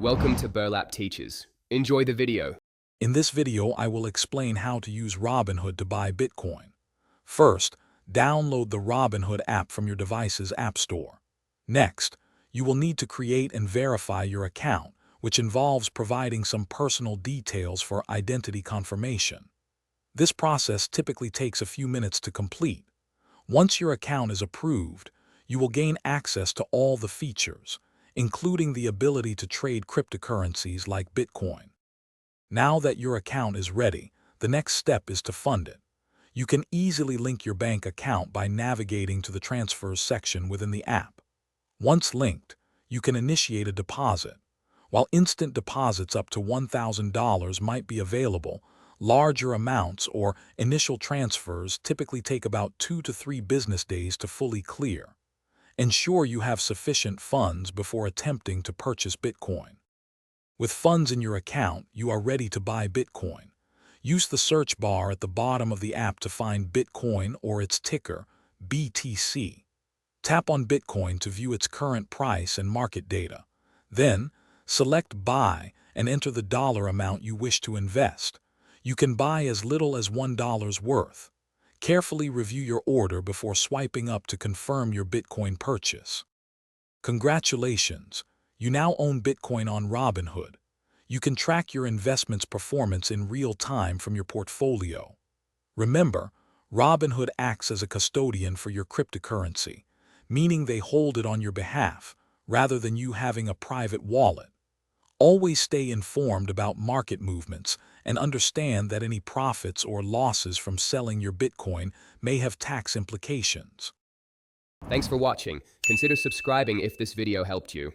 Welcome to Burlap Teachers. Enjoy the video. In this video, I will explain how to use Robinhood to buy Bitcoin. First, download the Robinhood app from your device's app store. Next, you will need to create and verify your account, which involves providing some personal details for identity confirmation. This process typically takes a few minutes to complete. Once your account is approved, you will gain access to all the features, including the ability to trade cryptocurrencies like Bitcoin. Now that your account is ready, the next step is to fund it. You can easily link your bank account by navigating to the Transfers section within the app. Once linked, you can initiate a deposit. While instant deposits up to $1,000 might be available, larger amounts or initial transfers typically take about 2 to 3 business days to fully clear. Ensure you have sufficient funds before attempting to purchase Bitcoin. With funds in your account, you are ready to buy Bitcoin. Use the search bar at the bottom of the app to find Bitcoin or its ticker, BTC. Tap on Bitcoin to view its current price and market data. Then, select Buy and enter the dollar amount you wish to invest. You can buy as little as $1 worth. Carefully review your order before swiping up to confirm your Bitcoin purchase. Congratulations! You now own Bitcoin on Robinhood. You can track your investment's performance in real time from your portfolio. Remember, Robinhood acts as a custodian for your cryptocurrency, meaning they hold it on your behalf rather than you having a private wallet. Always stay informed about market movements and understand that any profits or losses from selling your Bitcoin may have tax implications. Thanks for watching. Consider subscribing if this video helped you.